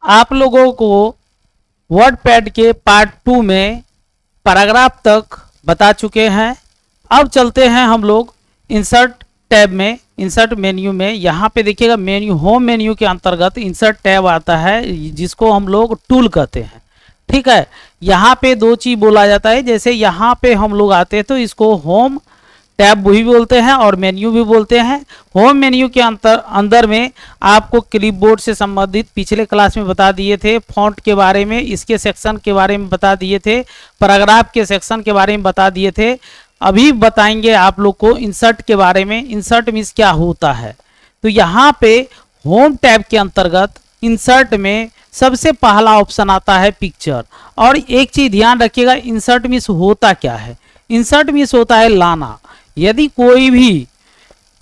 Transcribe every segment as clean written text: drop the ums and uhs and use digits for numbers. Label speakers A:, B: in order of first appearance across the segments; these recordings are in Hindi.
A: आप लोगों को वर्डपैड के पार्ट 2 में पैराग्राफ तक बता चुके हैं। अब चलते हैं हम लोग इंसर्ट टैब में, इंसर्ट मेन्यू में। यहाँ पे देखिएगा मेन्यू, होम मेन्यू के अंतर्गत इंसर्ट टैब आता है जिसको हम लोग टूल कहते हैं। ठीक है, यहाँ पे दो चीज बोला जाता है। जैसे यहाँ पे हम लोग आते हैं तो इसको होम टैब भी बोलते हैं और मेन्यू भी बोलते हैं। होम मेन्यू के अंदर में आपको क्लिपबोर्ड से संबंधित पिछले क्लास में बता दिए थे, फॉन्ट के बारे में, इसके सेक्शन के बारे में बता दिए थे, पैराग्राफ के सेक्शन के बारे में बता दिए थे। अभी बताएंगे आप लोग को इंसर्ट के बारे में। इंसर्ट मीन्स क्या होता है। तो यहाँ पे होम टैब के अंतर्गत इंसर्ट में सबसे पहला ऑप्शन आता है पिक्चर। और एक चीज ध्यान रखिएगा, इंसर्ट मीन्स होता क्या है। इंसर्ट मीन्स होता है लाना। यदि कोई भी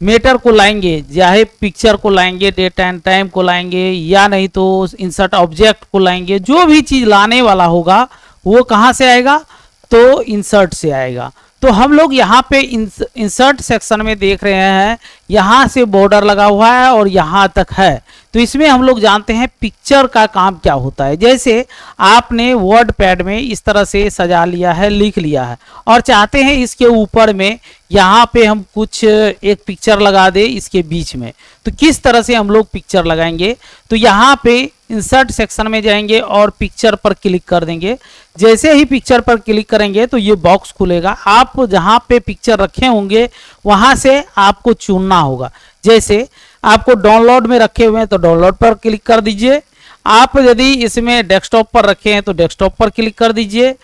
A: मैटर को लाएंगे, चाहे पिक्चर को लाएंगे, डेट एंड टाइम को लाएंगे, या नहीं तो इंसर्ट ऑब्जेक्ट को लाएंगे, जो भी चीज लाने वाला होगा वो कहाँ से आएगा, तो इंसर्ट से आएगा। तो हम लोग यहाँ पे इंसर्ट सेक्शन में देख रहे हैं, यहाँ से बॉर्डर लगा हुआ है और यहाँ तक है। तो इसमें हम लोग जानते हैं पिक्चर का काम क्या होता है। जैसे आपने वर्ड पैड में इस तरह से सजा लिया है, लिख लिया है, और चाहते हैं इसके ऊपर में यहाँ पे हम कुछ एक पिक्चर लगा दे इसके बीच में। तो किस तरह से हम लोग पिक्चर लगाएंगे, तो यहाँ पे इंसर्ट सेक्शन में जाएंगे और पिक्चर पर क्लिक कर देंगे। जैसे ही पिक्चर पर क्लिक करेंगे तो ये बॉक्स खुलेगा। आप जहाँ पे पिक्चर रखे होंगे वहाँ से आपको चुनना होगा। जैसे आपको डाउनलोड में रखे हुए हैं तो डाउनलोड पर क्लिक कर दीजिए। आप यदि इसमें डेस्कटॉप पर रखे हैं तो डेस्कटॉप पर क्लिक कर दीजिए।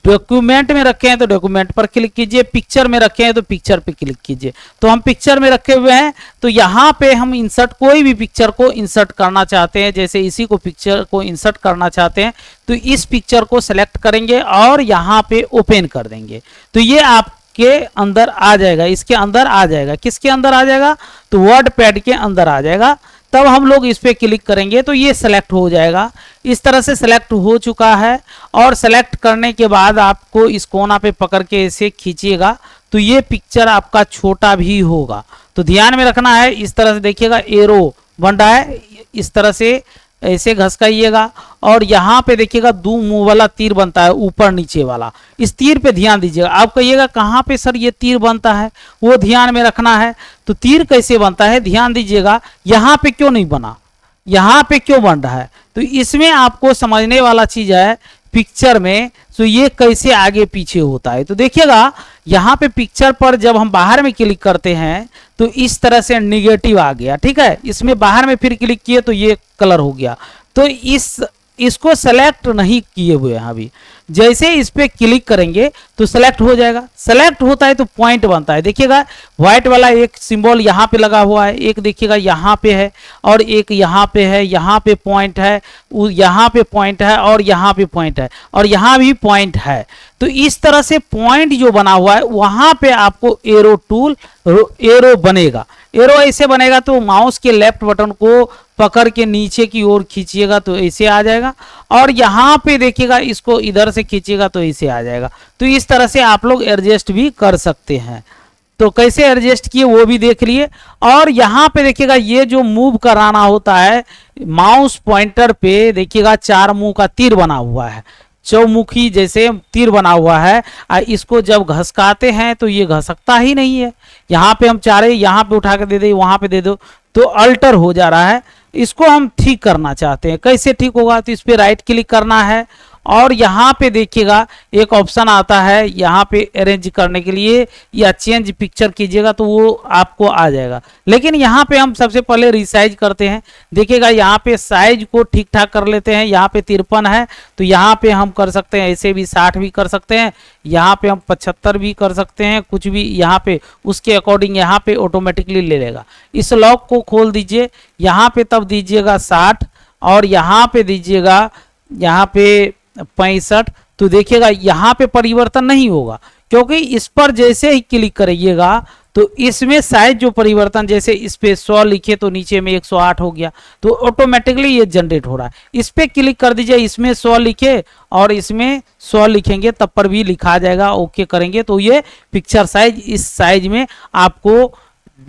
A: डॉक्यूमेंट में रखे हैं तो डॉक्यूमेंट पर क्लिक कीजिए। पिक्चर में रखे हैं तो पिक्चर पे क्लिक कीजिए। तो हम पिक्चर में रखे हुए हैं, तो यहाँ पे हम इंसर्ट, कोई भी पिक्चर को इंसर्ट करना चाहते हैं, जैसे इसी को पिक्चर को इंसर्ट करना चाहते हैं तो इस पिक्चर को सेलेक्ट करेंगे और यहाँ पे ओपन कर देंगे। तो ये आपके अंदर आ जाएगा, इसके अंदर आ जाएगा। किसके अंदर आ जाएगा, तो वर्ड पैड के अंदर आ जाएगा। तब हम लोग इस पे क्लिक करेंगे तो ये सेलेक्ट हो जाएगा। इस तरह से सेलेक्ट हो चुका है। और सेलेक्ट करने के बाद आपको इस कोना पे पकड़ के इसे खींचिएगा तो ये पिक्चर आपका छोटा भी होगा। तो ध्यान में रखना है। इस तरह से देखिएगा एरो बन रहा है, इस तरह से ऐसे घसकाइएगा और यहाँ पे देखिएगा दो मुंह वाला तीर बनता है, ऊपर नीचे वाला। इस तीर पे ध्यान दीजिएगा। आप कहिएगा कहाँ पे सर ये तीर बनता है, वो ध्यान में रखना है। तो तीर कैसे बनता है ध्यान दीजिएगा। यहाँ पे क्यों नहीं बना, यहाँ पे क्यों बन रहा है, तो इसमें आपको समझने वाला चीज है पिक्चर में। तो ये कैसे आगे पीछे होता है, तो देखिएगा यहाँ पे पिक्चर पर जब हम बाहर में क्लिक करते हैं तो इस तरह से निगेटिव आ गया। ठीक है, इसमें बाहर में फिर क्लिक किए तो ये कलर हो गया। तो इसको सेलेक्ट नहीं किए हुए हैं अभी। जैसे इस पे क्लिक करेंगे तो सेलेक्ट हो जाएगा। सेलेक्ट होता है तो पॉइंट बनता है। देखिएगा व्हाइट वाला एक सिंबल यहाँ पे लगा हुआ है, एक देखिएगा यहाँ पे है और एक यहाँ पे है। यहाँ पे पॉइंट है, यहाँ पे पॉइंट है और यहाँ पे पॉइंट है और यहाँ भी पॉइंट है। तो इस तरह से पॉइंट जो बना हुआ है वहां पे आपको एरो टूल, एरो बनेगा। एरो ऐसे बनेगा तो माउस के लेफ्ट बटन को पकड़ के नीचे की ओर खींचिएगा तो ऐसे आ जाएगा। और यहाँ पे देखिएगा इसको इधर से खींचिएगा तो ऐसे आ जाएगा। तो इस तरह से आप लोग एडजस्ट भी कर सकते हैं। तो कैसे एडजस्ट किए वो भी देख लिए। और यहाँ पे देखिएगा ये जो मूव कराना होता है माउस पॉइंटर पे, देखिएगा चार मुंह का तीर बना हुआ है, चौमुखी जैसे तीर बना हुआ है। इसको जब घसकाते हैं तो ये घसकता ही नहीं है। यहाँ पे हम चाह रहे यहाँ पे उठा के दे दे, वहां पे दे दो तो अल्टर हो जा रहा है। इसको हम ठीक करना चाहते हैं। कैसे ठीक होगा, तो इस पे राइट क्लिक करना है और यहाँ पे देखिएगा एक ऑप्शन आता है यहाँ पे अरेंज करने के लिए या चेंज पिक्चर कीजिएगा तो वो आपको आ जाएगा। लेकिन यहाँ पे हम सबसे पहले रिसाइज करते हैं। देखिएगा यहाँ पे साइज को ठीक ठाक कर लेते हैं। यहाँ पे 53 है तो यहाँ पे हम कर सकते हैं, ऐसे भी 60 भी कर सकते हैं, यहाँ पे हम 75 भी कर सकते हैं, कुछ भी यहाँ पे उसके अकॉर्डिंग यहाँ पे ऑटोमेटिकली ले लेगा। इस लॉक को खोल दीजिए, यहाँ पे तब दीजिएगा 60 और यहाँ पे दीजिएगा यहाँ पे 65। तो देखिएगा यहाँ पे परिवर्तन नहीं होगा क्योंकि इस पर जैसे ही क्लिक करिएगा तो इसमें साइज जो परिवर्तन, जैसे इस पे 100 लिखे तो नीचे में 108 हो गया तो ऑटोमेटिकली ये जनरेट हो रहा है। इस पे क्लिक कर दीजिए, इसमें 100 लिखे और इसमें 100 लिखेंगे तब पर भी लिखा जाएगा। ओके करेंगे तो ये पिक्चर साइज इस साइज में आपको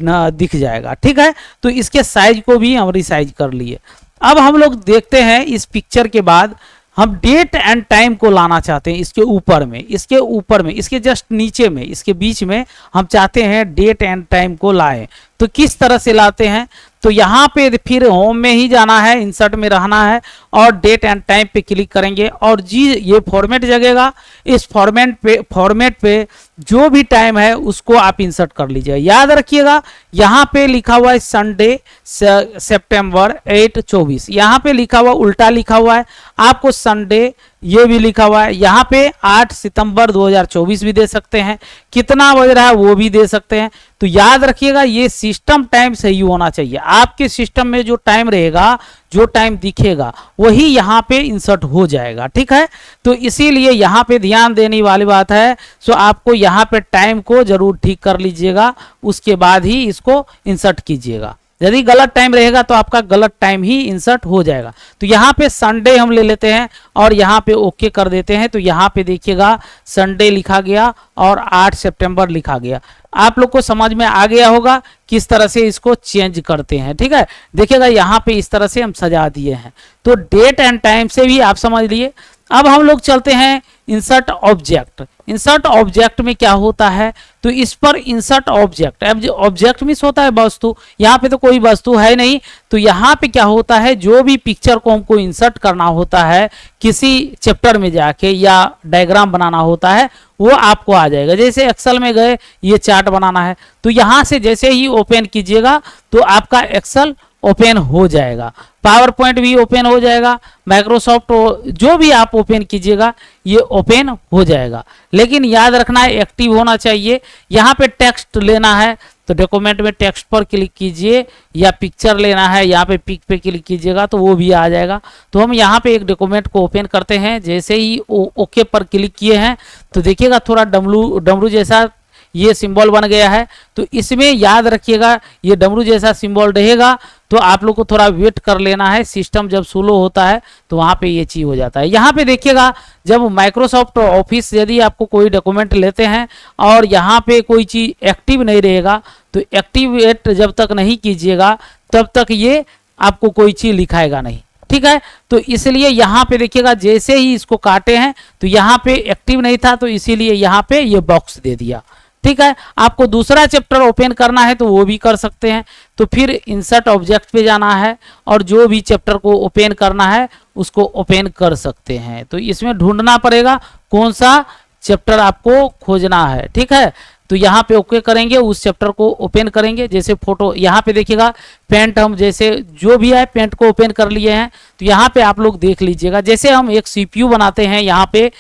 A: दिख जाएगा। ठीक है, तो इसके साइज को भी हम रिसाइज कर लिए। अब हम लोग देखते हैं इस पिक्चर के बाद हम डेट एंड टाइम को लाना चाहते हैं इसके ऊपर में, इसके जस्ट नीचे में, इसके बीच में हम चाहते हैं डेट एंड टाइम को लाएं। तो किस तरह से लाते हैं? तो यहाँ पे फिर होम में ही जाना है, इंसर्ट में रहना है और डेट एंड टाइम पे क्लिक करेंगे और जी ये फॉर्मेट जगेगा। इस फॉर्मेट पे जो भी टाइम है उसको आप इंसर्ट कर लीजिए। याद रखिएगा यहाँ पे लिखा हुआ है संडे सितंबर 8/24, यहाँ पे लिखा हुआ उल्टा लिखा हुआ है, आपको संडे ये भी लिखा हुआ है। यहाँ पे 8 सितंबर 2024 भी दे सकते हैं, कितना बज रहा है वो भी दे सकते हैं। तो याद रखिएगा ये सिस्टम टाइम सही होना चाहिए। आपके सिस्टम में जो टाइम रहेगा, जो टाइम दिखेगा वही यहाँ पे इंसर्ट हो जाएगा, ठीक है। तो इसीलिए यहाँ पे ध्यान देने वाली बात है। सो आपको यहाँ पे टाइम को जरूर ठीक कर लीजिएगा, उसके बाद ही इसको इंसर्ट कीजिएगा। यदि गलत टाइम रहेगा तो आपका गलत टाइम ही इंसर्ट हो जाएगा। तो यहाँ पे संडे हम ले लेते हैं और यहाँ पे ओके कर देते हैं। तो यहाँ पे देखिएगा संडे लिखा गया और 8 सितंबर लिखा गया। आप लोग को समझ में आ गया होगा किस तरह से इसको चेंज करते हैं, ठीक है। देखिएगा यहाँ पे इस तरह से हम सजा दिए हैं। तो डेट एंड टाइम से भी आप समझ लिए। अब हम लोग चलते हैं इंसर्ट ऑब्जेक्ट। इंसर्ट ऑब्जेक्ट में क्या होता है? तो इस पर इंसर्ट ऑब्जेक्ट, अब जो ऑब्जेक्ट मीन्स होता है वस्तु, यहाँ पे तो कोई वस्तु है नहीं। तो यहाँ पे क्या होता है, जो भी पिक्चर को हमको इंसर्ट करना होता है किसी चैप्टर में जाके या डायग्राम बनाना होता है वो आपको आ जाएगा। जैसे एक्सेल में गए, ये चार्ट बनाना है तो यहाँ से जैसे ही ओपन कीजिएगा तो आपका एक्सेल ओपन हो जाएगा, पावर पॉइंट भी ओपन हो जाएगा, माइक्रोसॉफ्ट जो भी आप ओपन कीजिएगा ये ओपन हो जाएगा। लेकिन याद रखना है एक्टिव होना चाहिए। यहाँ पे टेक्स्ट लेना है तो डॉक्यूमेंट में टेक्स्ट पर क्लिक कीजिए, या पिक्चर लेना है यहाँ पे पिक पे क्लिक कीजिएगा तो वो भी आ जाएगा। तो हम यहाँ पे एक डॉक्यूमेंट को ओपन करते हैं। जैसे ही ओके पर क्लिक किए हैं तो देखिएगा थोड़ा डमरू जैसा ये सिंबल बन गया है। तो इसमें याद रखिएगा ये डमरू जैसा सिंबल रहेगा तो आप लोग को थोड़ा वेट कर लेना है। सिस्टम जब स्लो होता है तो वहाँ पे ये चीज़ हो जाता है। यहाँ पे देखिएगा जब माइक्रोसॉफ्ट ऑफिस यदि आपको कोई डॉक्यूमेंट लेते हैं और यहाँ पे कोई चीज़ एक्टिव नहीं रहेगा तो एक्टिवेट जब तक नहीं कीजिएगा तब तक ये आपको कोई चीज़ लिखाएगा नहीं, ठीक है। तो इसलिए यहाँ पे देखिएगा जैसे ही इसको काटे हैं तो यहाँ पे एक्टिव नहीं था तो इसीलिए यहाँ पे ये बॉक्स दे दिया, ठीक है। आपको दूसरा चैप्टर ओपन करना है तो वो भी कर सकते हैं। तो फिर इंसर्ट ऑब्जेक्ट पे जाना है और जो भी चैप्टर को ओपन करना है उसको ओपन कर सकते हैं। तो इसमें ढूंढना पड़ेगा कौन सा चैप्टर आपको खोजना है, ठीक है। तो यहाँ पे ओके करेंगे, उस चैप्टर को ओपन करेंगे। जैसे फोटो यहाँ पे देखिएगा पेंट, हम जैसे जो भी है पेंट को ओपन कर लिए हैं। तो यहाँ पे आप लोग देख लीजिएगा जैसे हम एक CPU बनाते हैं यहाँ पे,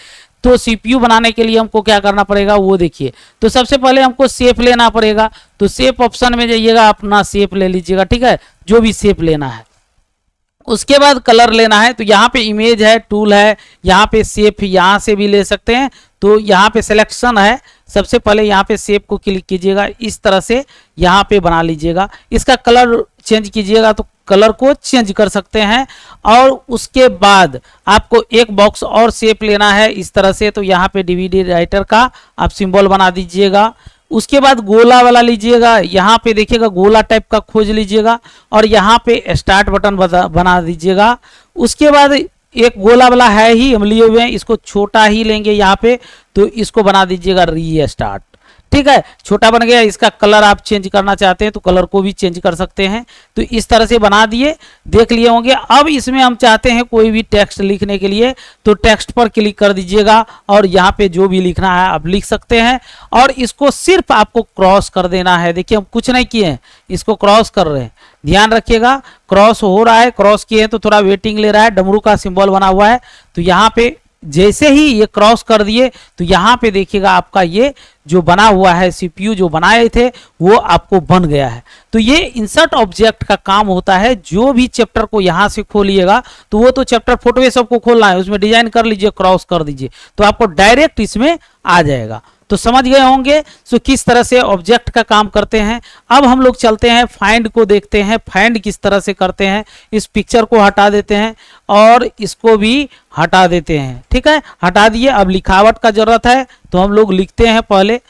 A: तो CPU बनाने के लिए हमको क्या करना पड़ेगा वो देखिए। तो सबसे पहले हमको शेप लेना पड़ेगा। तो शेप ऑप्शन में जाइएगा, अपना शेप ले लीजिएगा, ठीक है, जो भी शेप लेना है। उसके बाद कलर लेना है। तो यहाँ पे इमेज है, टूल है, यहाँ पे शेप यहाँ से भी ले सकते हैं। तो यहाँ पे सिलेक्शन है, सबसे पहले यहाँ पे शेप को क्लिक कीजिएगा, इस तरह से यहाँ पे बना लीजिएगा। इसका कलर चेंज कीजिएगा तो कलर को चेंज कर सकते हैं। और उसके बाद आपको एक बॉक्स और शेप लेना है इस तरह से। तो यहाँ पे DVD राइटर का आप सिंबल बना दीजिएगा। उसके बाद गोला वाला लीजिएगा, यहाँ पे देखिएगा गोला टाइप का खोज लीजिएगा और यहाँ पे स्टार्ट बटन बना दीजिएगा। उसके बाद एक गोला वाला है ही हम लिए हुए हैं, इसको छोटा ही लेंगे यहाँ पे, तो इसको बना दीजिएगा रीस्टार्ट, ठीक है। छोटा बन गया। इसका कलर आप चेंज करना चाहते हैं तो कलर को भी चेंज कर सकते हैं। तो इस तरह से बना दिए, देख लिए होंगे। अब इसमें हम चाहते हैं कोई भी टेक्स्ट लिखने के लिए तो टेक्स्ट पर क्लिक कर दीजिएगा और यहाँ पे जो भी लिखना है आप लिख सकते हैं। और इसको सिर्फ आपको क्रॉस कर देना है। देखिए हम कुछ नहीं किए हैं, इसको क्रॉस कर रहे हैं, ध्यान रखिएगा। क्रॉस हो रहा है, क्रॉस किए तो थोड़ा वेटिंग ले रहा है, डमरू का सिंबल बना हुआ है। तो यहाँ पे जैसे ही ये क्रॉस कर दिए तो यहाँ पे देखिएगा आपका ये जो बना हुआ है CPU जो बनाए थे वो आपको बन गया है। तो ये इंसर्ट ऑब्जेक्ट का काम होता है। जो भी चैप्टर को यहाँ से खोलिएगा तो वो तो चैप्टर फोटोशॉप को खोलना है, उसमें डिजाइन कर लीजिए, क्रॉस कर दीजिए तो आपको डायरेक्ट इसमें आ जाएगा। तो समझ गए होंगे सो किस तरह से ऑब्जेक्ट का काम करते हैं। अब हम लोग चलते हैं फाइंड को देखते हैं, फाइंड किस तरह से करते हैं। इस पिक्चर को हटा देते हैं और इसको भी हटा देते हैं, ठीक है, हटा दिए। अब लिखावट का जरूरत है तो हम लोग लिखते हैं, पहले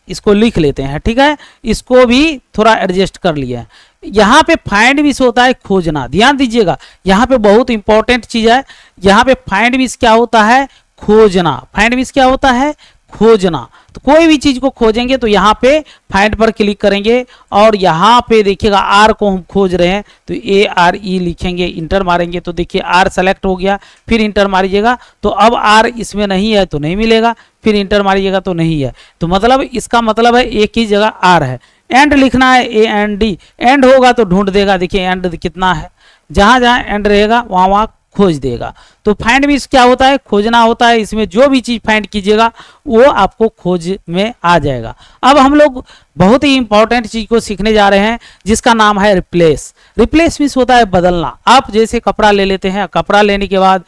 A: इसको लिख लेते हैं, ठीक है। इसको भी थोड़ा एडजस्ट कर लिया है। यहाँ पे फाइंड मिस होता है खोजना, ध्यान दीजिएगा, यहाँ पे बहुत इंपॉर्टेंट चीज है। यहाँ पे फाइंड मिस क्या होता है, खोजना। फाइंड मिस क्या होता है, खोजना। तो कोई भी चीज को खोजेंगे तो यहाँ पे फाइंड पर क्लिक करेंगे और यहाँ पे देखिएगा आर को हम खोज रहे हैं तो ARE लिखेंगे, इंटर मारेंगे तो देखिए आर सेलेक्ट हो गया, फिर इंटर मारिएगा तो अब आर इसमें नहीं है तो नहीं मिलेगा, फिर इंटर मारिएगा तो नहीं है। तो मतलब इसका मतलब है एक ही जगह आर है। एंड लिखना है AND, एंड होगा तो ढूंढ देगा, देखिए एंड कितना है, जहां जहां एंड रहेगा वहां वहां खोज देगा। तो फाइंड मिस क्या होता है, खोजना होता है। इसमें जो भी चीज फाइंड कीजिएगा वो आपको खोज में आ जाएगा। अब हम लोग बहुत ही इंपॉर्टेंट चीज को सीखने जा रहे हैं जिसका नाम है रिप्लेस। रिप्लेस मिस होता है बदलना। आप जैसे कपड़ा ले लेते हैं, कपड़ा लेने के बाद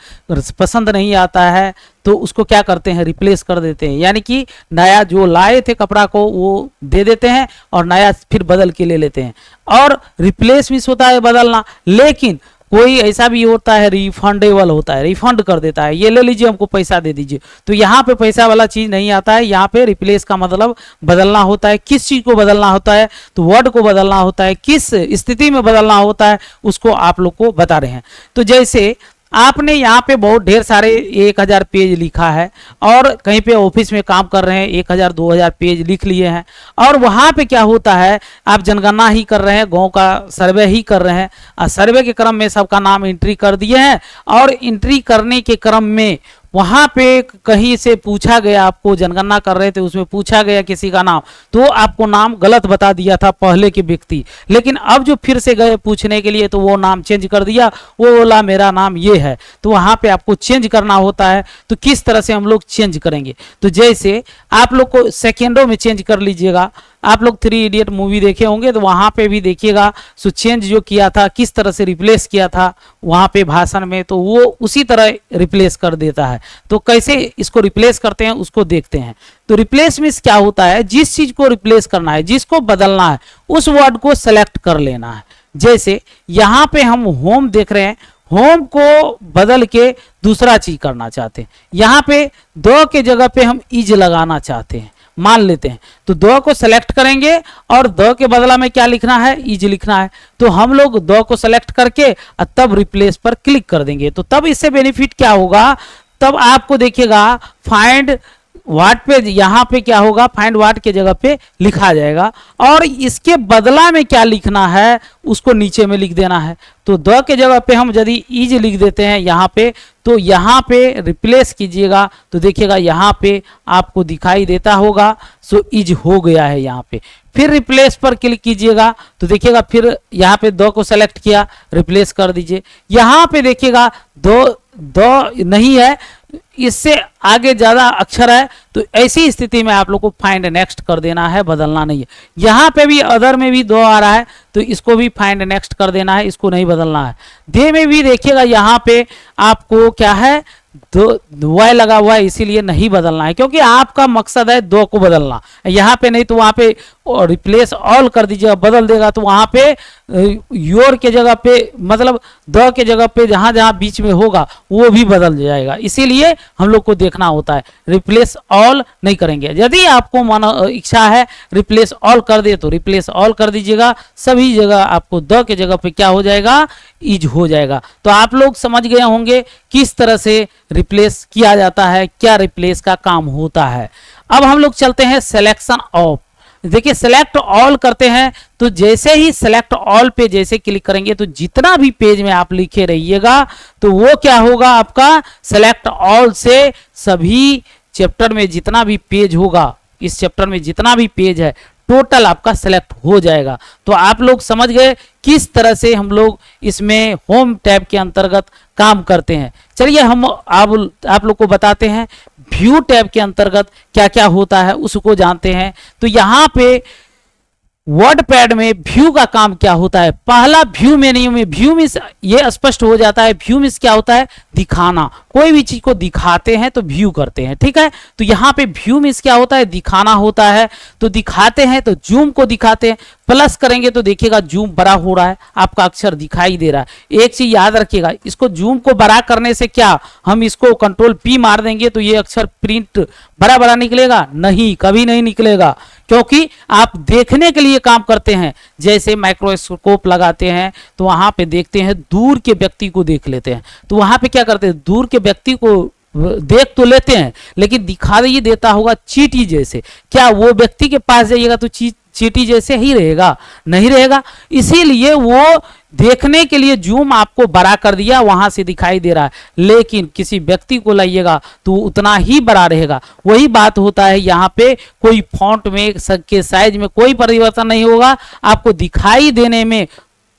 A: पसंद नहीं आता है तो उसको क्या करते हैं, रिप्लेस कर देते हैं, यानी कि नया जो लाए थे कपड़ा को वो दे देते हैं और नया फिर बदल के ले लेते हैं। और रिप्लेस मिस होता है बदलना। लेकिन कोई ऐसा भी होता है रिफंडेबल होता है, रिफंड कर देता है, ये ले लीजिए हमको पैसा दे दीजिए। तो यहाँ पे पैसा वाला चीज नहीं आता है, यहाँ पे रिप्लेस का मतलब बदलना होता है। किस चीज को बदलना होता है, तो वर्ड को बदलना होता है। किस स्थिति में बदलना होता है उसको आप लोग को बता रहे हैं। तो जैसे आपने यहाँ पे बहुत ढेर सारे 1000 पेज लिखा है और कहीं पे ऑफिस में काम कर रहे हैं 1000 2000 पेज लिख लिए हैं और वहाँ पे क्या होता है, आप जनगणना ही कर रहे हैं, गांव का सर्वे ही कर रहे हैं और सर्वे के क्रम में सबका नाम एंट्री कर दिए हैं और एंट्री करने के क्रम में वहां पे कहीं से पूछा गया, आपको जनगणना कर रहे थे उसमें पूछा गया किसी का नाम, तो आपको नाम गलत बता दिया था पहले के व्यक्ति। लेकिन अब जो फिर से गए पूछने के लिए तो वो नाम चेंज कर दिया, वो बोला मेरा नाम ये है, तो वहां पे आपको चेंज करना होता है। तो किस तरह से हम लोग चेंज करेंगे, तो जैसे आप लोग को सेकेंडों में चेंज कर लीजिएगा। आप लोग 3 इडियट मूवी देखे होंगे तो वहां पे भी देखिएगा, सो चेंज जो किया था, किस तरह से रिप्लेस किया था वहां पे भाषण में, तो वो उसी तरह रिप्लेस कर देता है। तो कैसे इसको रिप्लेस करते हैं उसको देखते हैं। तो रिप्लेस मीन्स क्या होता है, जिस चीज को रिप्लेस करना है, जिसको बदलना है, उस वर्ड को सेलेक्ट कर लेना है। जैसे यहाँ पे हम होम देख रहे हैं, होम को बदल के दूसरा चीज करना चाहते हैं। यहाँ पे द के जगह पे हम इज लगाना चाहते हैं, मान लेते हैं। तो द को सेलेक्ट करेंगे और द के बदला में क्या लिखना है, इज लिखना है। तो हम लोग द को सेलेक्ट करके तब रिप्लेस पर क्लिक कर देंगे। तो तब इससे बेनिफिट क्या होगा, तब आपको देखिएगा फाइंड वाट पे यहाँ पे क्या होगा, फाइंड वाट के जगह पे लिखा जाएगा और इसके बदला में क्या लिखना है उसको नीचे में लिख देना है। तो द के जगह पे हम यदि इज लिख देते हैं यहाँ पे, तो यहाँ पे रिप्लेस कीजिएगा तो देखिएगा यहाँ पे आपको दिखाई देता होगा, सो इज हो गया है यहाँ पे। फिर रिप्लेस पर क्लिक कीजिएगा तो देखिएगा फिर यहाँ पे द को सेलेक्ट किया, रिप्लेस कर दीजिए। यहाँ पे देखिएगा द नहीं है, इससे आगे ज्यादा अक्षर है, तो ऐसी स्थिति में आप लोग को फाइंड नेक्स्ट कर देना है, बदलना नहीं है। यहाँ पे भी अदर में भी दो आ रहा है तो इसको भी फाइंड नेक्स्ट कर देना है, इसको नहीं बदलना है। दे में भी देखिएगा यहाँ पे आपको क्या है, दो वाई लगा हुआ है, इसीलिए नहीं बदलना है क्योंकि आपका मकसद है दो को बदलना। यहाँ पे नहीं तो वहां पे रिप्लेस ऑल कर दीजिएगा, बदल देगा तो वहां पे योर के जगह पे मतलब द के जगह पे जहां जहां बीच में होगा वो भी बदल जाएगा। इसीलिए हम लोग को देखना होता है, रिप्लेस ऑल नहीं करेंगे। यदि आपको मानो इच्छा है रिप्लेस ऑल कर दे तो रिप्लेस ऑल कर दीजिएगा, सभी जगह आपको द के जगह पे क्या हो जाएगा, इज हो जाएगा। तो आप लोग समझ गए होंगे किस तरह से रिप्लेस किया जाता है, क्या रिप्लेस का काम होता है। अब हम लोग चलते हैं सिलेक्शन ऑफ। देखिए सेलेक्ट ऑल करते हैं तो जैसे ही सेलेक्ट ऑल पे जैसे क्लिक करेंगे तो जितना भी पेज में आप लिखे रहिएगा तो वो क्या होगा, आपका सेलेक्ट ऑल से सभी चैप्टर में जितना भी पेज होगा, इस चैप्टर में जितना भी पेज है टोटल आपका सेलेक्ट हो जाएगा। तो आप लोग समझ गए किस तरह से हम लोग इसमें होम टैब के अंतर्गत काम करते हैं। चलिए हम आप लोग को बताते हैं व्यू टैब के अंतर्गत क्या क्या होता है उसको जानते हैं। तो यहाँ पे वर्ड पैड में व्यू का काम क्या होता है। पहला व्यू मेन्यू में व्यू मीन्स ये स्पष्ट हो जाता है, व्यू मीन्स क्या होता है, दिखाना। कोई भी चीज को दिखाते हैं तो व्यू करते हैं, ठीक है। तो यहाँ पे व्यू मीन्स क्या होता है, दिखाना होता है। तो दिखाते हैं तो जूम को दिखाते हैं, प्लस करेंगे तो देखिएगा जूम बड़ा हो रहा है, आपका अक्षर दिखाई दे रहा है। एक चीज याद रखिएगा, इसको जूम को बड़ा करने से क्या, हम इसको कंट्रोल P मार देंगे तो ये अक्षर प्रिंट बड़ा बड़ा निकलेगा, नहीं, कभी नहीं निकलेगा। क्योंकि आप देखने के लिए काम करते हैं। जैसे माइक्रोस्कोप लगाते हैं तो वहां पे देखते हैं, दूर के व्यक्ति को देख लेते हैं, तो वहां पे क्या करते हैं, दूर के व्यक्ति को देख तो लेते हैं लेकिन दिखाई देता होगा चींटी जैसे। क्या वो व्यक्ति के पास जाइएगा तो चींटी जैसे ही रहेगा? नहीं रहेगा। इसीलिए वो देखने के लिए जूम आपको बड़ा कर दिया, वहां से दिखाई दे रहा है, लेकिन किसी व्यक्ति को लाइएगा तो उतना ही बड़ा रहेगा। वही बात होता है यहाँ पे, कोई फॉन्ट में के साइज में कोई परिवर्तन नहीं होगा, आपको दिखाई देने में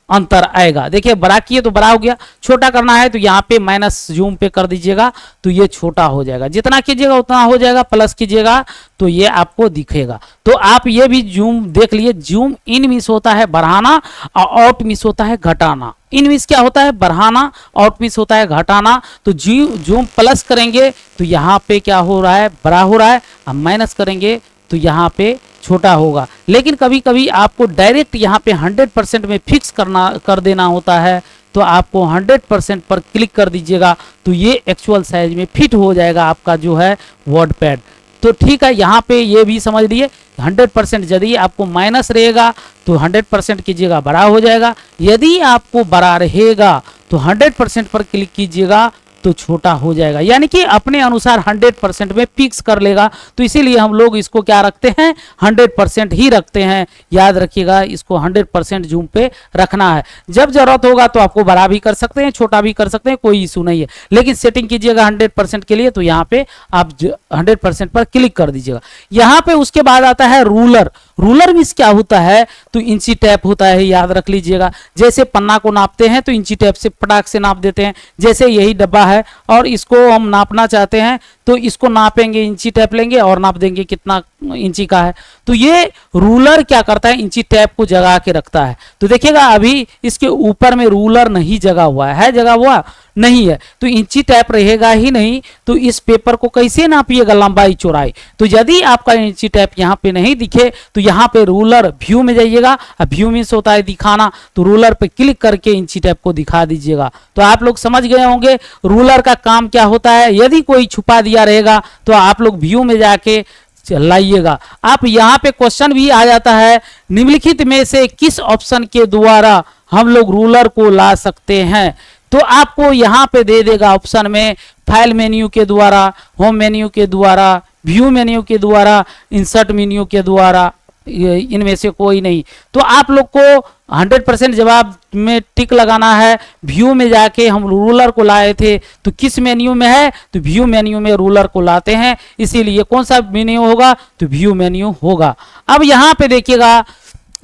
A: अंतर आएगा। देखिए बड़ा किए तो बड़ा हो गया, छोटा करना है तो यहाँ पे माइनस जूम पे कर दीजिएगा तो ये छोटा हो जाएगा, जितना कीजिएगा उतना हो जाएगा, प्लस कीजिएगा तो ये आपको दिखेगा। तो आप ये भी जूम देख लिए, जूम इन मिस होता है बढ़ाना और आउट मिस होता है घटाना। इन मिस क्या होता है? बढ़ाना, आउट मिस होता है घटाना। तो जूम प्लस करेंगे तो यहाँ पे क्या हो रहा है? बड़ा हो रहा है, अब माइनस करेंगे तो यहाँ पे छोटा होगा। लेकिन कभी कभी आपको डायरेक्ट यहाँ पे 100% में फिक्स कर देना होता है, तो आपको 100% पर क्लिक कर दीजिएगा तो ये एक्चुअल साइज में फिट हो जाएगा आपका जो है वर्ड पैड। तो ठीक है, यहाँ पे ये भी समझ लिए 100% यदि आपको माइनस रहेगा तो 100% कीजिएगा, बड़ा हो जाएगा। यदि आपको बड़ा रहेगा तो 100% पर क्लिक कीजिएगा तो छोटा हो जाएगा, यानी कि अपने अनुसार 100% में फिक्स कर लेगा। तो इसीलिए हम लोग इसको क्या रखते हैं? 100% ही रखते हैं। याद रखिएगा, इसको 100% जूम पे रखना है। जब जरूरत होगा तो आपको बड़ा भी कर सकते हैं, छोटा भी कर सकते हैं, कोई इशू नहीं है। लेकिन सेटिंग कीजिएगा 100% के लिए, तो यहाँ पे आप 100% पर क्लिक कर दीजिएगा। यहाँ पे उसके बाद आता है रूलर। रूलर मीन्स क्या होता है? तो इंची टैप होता है, याद रख लीजिएगा। जैसे पन्ना को नापते हैं तो इंची टैप से पटाख से नाप देते हैं। जैसे यही डब्बा है और इसको हम नापना चाहते हैं तो इसको नापेंगे, इंची टैप लेंगे और नाप देंगे कितना इंची का है। तो ये रूलर क्या करता है? इंची टैप को जगा के रखता है। तो देखिएगा अभी इसके ऊपर में रूलर नहीं जगा हुआ है, जगा हुआ नहीं है, तो इंची टैप रहेगा ही नहीं। तो इस पेपर को कैसे नापिएगा लंबाई चौड़ाई? तो यदि आपका इंची टैप यहाँ पे नहीं दिखे तो यहाँ पे रूलर व्यू में जाइएगा। व्यू मीन्स होता है दिखाना, तो रूलर पे क्लिक करके इंची टैप को दिखा दीजिएगा। तो आप लोग समझ गए होंगे रूलर का काम क्या होता है। यदि कोई छुपा दिया रहेगा तो आप लोग व्यू में जाके लाइएगा। आप यहाँ पे क्वेश्चन भी आ जाता है, निम्नलिखित में से किस ऑप्शन के द्वारा हम लोग रूलर को ला सकते हैं? तो आपको यहाँ पे दे देगा ऑप्शन में, फाइल मेन्यू के द्वारा, होम मेन्यू के द्वारा, व्यू मेन्यू के द्वारा, इंसर्ट मेन्यू के द्वारा, इनमें से कोई नहीं। तो आप लोग को 100% जवाब में टिक लगाना है। व्यू में जाके हम रूलर को लाए थे तो किस मेन्यू में है? तो व्यू मेन्यू में रूलर को लाते हैं, इसीलिए कौन सा मेन्यू होगा? तो व्यू मेन्यू होगा। अब यहाँ पे देखिएगा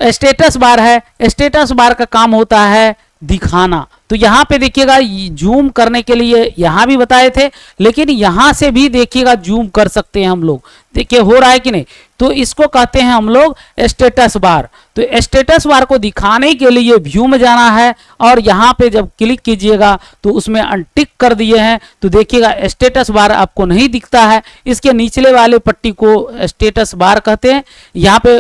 A: स्टेटस बार है। स्टेटस बार का काम होता है दिखाना। तो यहाँ पे देखिएगा जूम करने के लिए यहाँ भी बताए थे, लेकिन यहाँ से भी देखिएगा जूम कर सकते हैं हम लोग। देखिए हो रहा है कि नहीं? तो इसको कहते हैं हम लोग स्टेटस बार। तो स्टेटस बार को दिखाने के लिए व्यू में जाना है और यहाँ पे जब क्लिक कीजिएगा तो उसमें अनटिक कर दिए हैं तो देखिएगा स्टेटस बार आपको नहीं दिखता है। इसके निचले वाले पट्टी को स्टेटस बार कहते हैं, यहाँ पे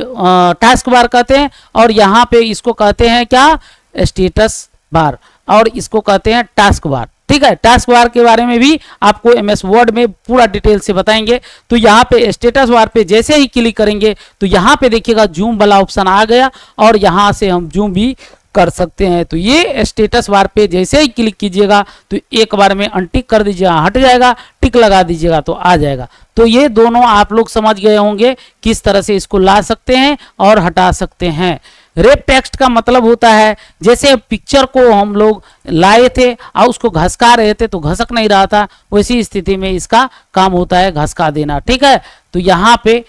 A: टास्क बार कहते हैं और यहाँ पे इसको कहते हैं क्या? स्टेटस बार, और इसको कहते हैं टास्क बार। ठीक है, टास्क बार के बारे में भी आपको MS वर्ड में पूरा डिटेल से बताएंगे। तो यहाँ पे स्टेटस बार पे जैसे ही क्लिक करेंगे तो यहाँ पे देखिएगा जूम वाला ऑप्शन आ गया और यहाँ से हम जूम भी कर सकते हैं। तो ये स्टेटस बार पे जैसे ही क्लिक कीजिएगा तो एक बार में अनटिक कर दीजिएगा, हट जाएगा, टिक लगा दीजिएगा तो आ जाएगा। तो ये दोनों आप लोग समझ गए होंगे किस तरह से इसको ला सकते हैं और हटा सकते हैं। रेप टेक्स्ट का मतलब होता है जैसे पिक्चर को हम लोग लाए थे और उसको घसका रहे थे तो घसक नहीं रहा था, वैसी स्थिति में इसका काम होता है घसका देना। ठीक है, तो यहाँ पे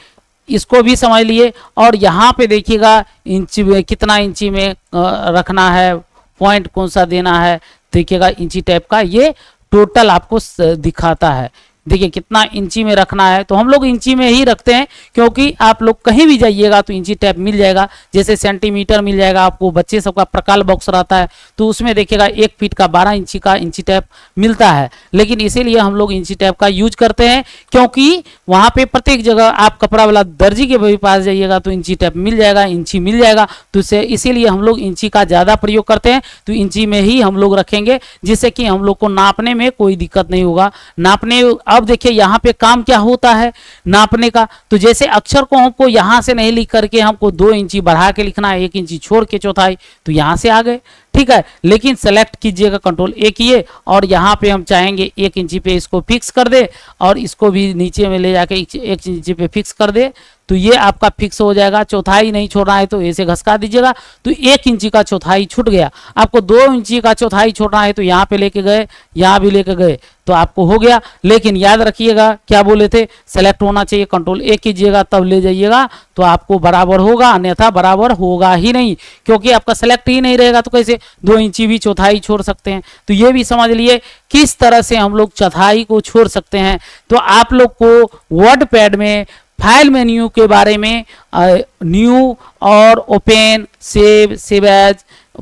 A: इसको भी समझ लिए। और यहाँ पे देखिएगा इंची में कितना इंची में रखना है, पॉइंट कौन सा देना है, देखिएगा इंची टाइप का ये टोटल आपको दिखाता है। देखिए कितना इंची में रखना है, तो हम लोग इंची में ही रखते हैं क्योंकि आप लोग कहीं भी जाइएगा तो इंची टैप मिल जाएगा। जैसे सेंटीमीटर मिल जाएगा आपको, बच्चे सबका प्रकाल बॉक्स रहता है तो उसमें देखिएगा 1 फीट का 12 इंची का इंची टैप मिलता है। लेकिन इसीलिए हम लोग इंची टैप का यूज करते हैं क्योंकि वहाँ पे प्रत्येक जगह आप कपड़ा वाला दर्जी के भी पास जाइएगा तो इंची टैप मिल जाएगा, इंची मिल जाएगा। तो इसीलिए हम लोग इंची का ज़्यादा प्रयोग करते हैं। तो इंची में ही हम लोग रखेंगे जिससे कि हम लोग को नापने में कोई दिक्कत नहीं होगा। नापने अब देखिए यहाँ पे काम क्या होता है नापने का। तो जैसे अक्षर को हमको यहाँ से नहीं लिख करके हमको 2 इंची बढ़ा के लिखना है, 1 इंची छोड़ के चौथाई, तो यहाँ से आ गए, ठीक है। लेकिन सेलेक्ट कीजिएगा, कंट्रोल ए किए और यहाँ पे हम चाहेंगे 1 इंची पे इसको फिक्स कर दे और इसको भी नीचे में ले जाके 1 इंची पे फिक्स कर दे, तो ये आपका फिक्स हो जाएगा। चौथाई नहीं छोड़ना है तो ऐसे घसका दीजिएगा, तो 1 इंची का चौथाई छूट गया। आपको 2 इंची का चौथाई छोड़ना है तो यहाँ पे लेके गए, यहाँ भी लेके गए, तो आपको हो गया। लेकिन याद रखिएगा क्या बोले थे, सेलेक्ट होना चाहिए, कंट्रोल ए कीजिएगा तब ले जाइएगा, तो आपको बराबर होगा, अन्यथा बराबर होगा ही नहीं, क्योंकि आपका सेलेक्ट ही नहीं रहेगा तो कैसे 2 इंची भी चौथाई छोड़ सकते हैं। तो ये भी समझ लिए किस तरह से हम लोग चौथाई को छोड़ सकते हैं। तो आप लोग को वर्ड पैड में फाइल मेन्यू के बारे में न्यू और open, save as,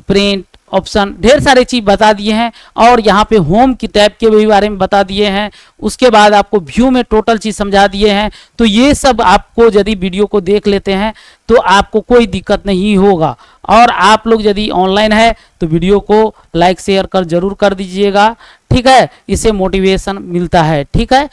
A: print option ढेर सारे चीज बता दिए हैं, और यहाँ पे होम की टैब के भी बारे में बता दिए हैं। उसके बाद आपको व्यू में टोटल चीज समझा दिए हैं। तो ये सब आपको यदि वीडियो को देख लेते हैं तो आपको कोई दिक्कत नहीं होगा। और आप लोग यदि ऑनलाइन है तो वीडियो को लाइक शेयर कर जरूर कर दीजिएगा, ठीक है, इससे मोटिवेशन मिलता है, ठीक है।